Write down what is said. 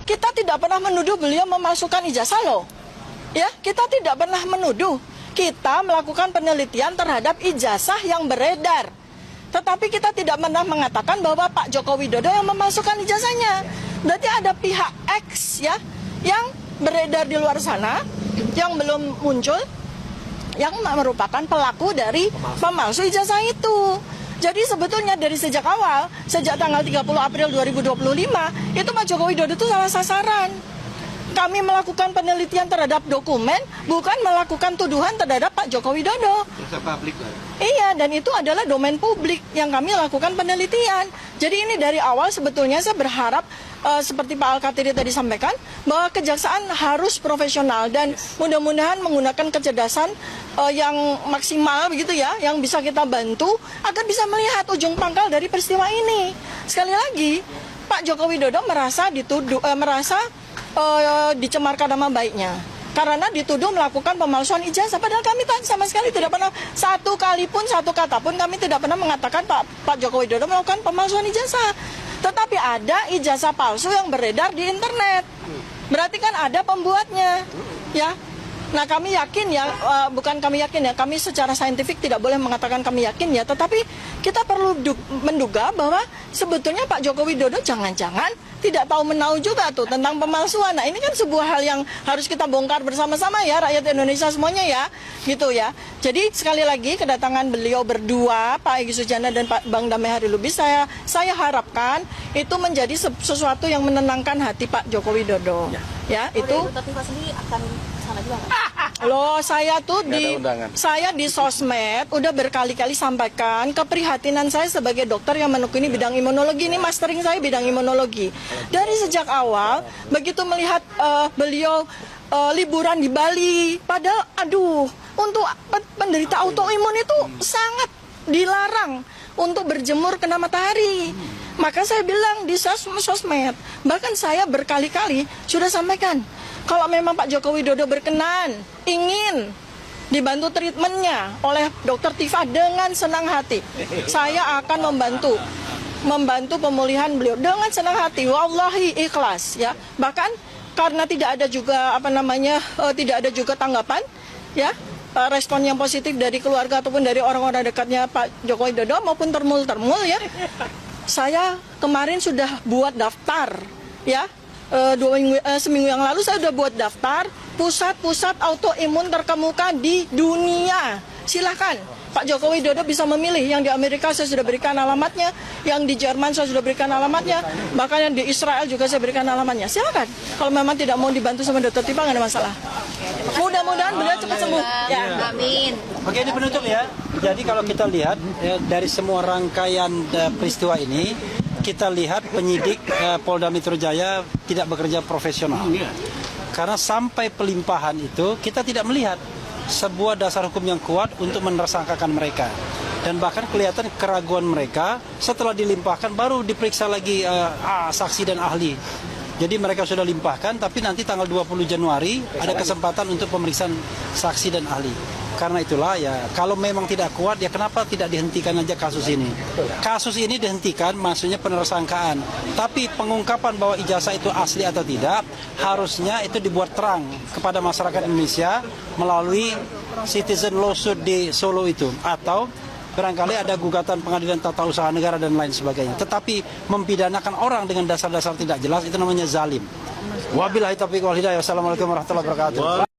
Kita tidak pernah menuduh beliau memasukkan ijazah loh. Ya, kita tidak pernah menuduh. Kita melakukan penelitian terhadap ijazah yang beredar. Tetapi kita tidak pernah mengatakan bahwa Pak Joko Widodo yang memasukkan ijazahnya. Berarti ada pihak X ya yang beredar di luar sana yang belum muncul, yang merupakan pelaku dari pemalsu ijazah itu. Jadi sebetulnya dari sejak awal, sejak tanggal 30 April 2025, itu Pak Joko Widodo itu salah sasaran. Kami melakukan penelitian terhadap dokumen, bukan melakukan tuduhan terhadap Pak Joko Widodo. Iya, dan itu adalah domain publik yang kami lakukan penelitian. Jadi ini dari awal sebetulnya saya berharap seperti Pak Al-Katiri tadi sampaikan, bahwa kejaksaan harus profesional dan mudah-mudahan menggunakan kecerdasan yang maksimal begitu ya, yang bisa kita bantu agar bisa melihat ujung pangkal dari peristiwa ini. Sekali lagi, Pak Joko Widodo merasa dituduh, dicemarkan nama baiknya karena dituduh melakukan pemalsuan ijazah, padahal kami sama sekali tidak pernah satu kata pun kami tidak pernah mengatakan Pak Joko Widodo melakukan pemalsuan ijazah. Tetapi ada ijazah palsu yang beredar di internet, berarti kan ada pembuatnya ya. Nah kami yakin ya, bukan kami yakin ya, kami secara saintifik tidak boleh mengatakan kami yakin ya, tetapi kita perlu menduga bahwa sebetulnya Pak Joko Widodo jangan-jangan tidak tahu menahu juga tuh tentang pemalsuan. Nah ini kan sebuah hal yang harus kita bongkar bersama-sama ya, rakyat Indonesia semuanya ya, gitu ya. Jadi sekali lagi kedatangan beliau berdua, Pak Egy Sujana dan Pak Bang Damai Harilubis, saya harapkan itu menjadi sesuatu yang menenangkan hati Pak Joko Widodo. Ya, itu. Tapi Pak sendiri akan sana juga nggak? Loh, saya di sosmed udah berkali-kali sampaikan keprihatinan saya sebagai dokter yang menekuni bidang imunologi. Ini mastering saya bidang imunologi. Dari sejak awal, begitu melihat beliau liburan di Bali, padahal untuk penderita autoimun itu sangat dilarang untuk berjemur kena matahari. Maka saya bilang di sosmed, bahkan saya berkali-kali sudah sampaikan, kalau memang Pak Joko Widodo berkenan, ingin dibantu treatmentnya oleh Dokter Tifa dengan senang hati, saya akan membantu pemulihan beliau dengan senang hati, wallahi ikhlas ya. Bahkan karena tidak ada juga tidak ada juga tanggapan ya, respon yang positif dari keluarga ataupun dari orang-orang dekatnya Pak Joko Widodo maupun termul ya. Saya kemarin sudah buat daftar ya, seminggu yang lalu saya sudah buat daftar pusat-pusat autoimun terkemuka di dunia. Silahkan Pak Joko Widodo bisa memilih. Yang di Amerika saya sudah berikan alamatnya, yang di Jerman saya sudah berikan alamatnya, bahkan yang di Israel juga saya berikan alamatnya. Silakan. Kalau memang tidak mau dibantu sama Dokter Tifa nggak ada masalah. Mudah-mudahan beliau cepat sembuh. Ya. Amin. Oke, ini penutup ya. Jadi kalau kita lihat ya, dari semua rangkaian peristiwa ini, kita lihat penyidik Polda Metro Jaya tidak bekerja profesional. Karena sampai pelimpahan itu kita tidak melihat sebuah dasar hukum yang kuat untuk menersangkakan mereka. Dan bahkan kelihatan keraguan mereka setelah dilimpahkan baru diperiksa lagi saksi dan ahli. Jadi mereka sudah limpahkan, tapi nanti tanggal 20 Januari ada kesempatan untuk pemeriksaan saksi dan ahli. Karena itulah ya, kalau memang tidak kuat ya kenapa tidak dihentikan aja kasus ini. Kasus ini dihentikan maksudnya penersangkaan. Tapi pengungkapan bahwa ijazah itu asli atau tidak, harusnya itu dibuat terang kepada masyarakat Indonesia melalui citizen lawsuit di Solo itu. Atau barangkali ada gugatan pengadilan tata usaha negara dan lain sebagainya. Tetapi mempidanakan orang dengan dasar-dasar tidak jelas itu namanya zalim. Wabillahi taufiq wal hidayah. Wassalamualaikum warahmatullahi wabarakatuh.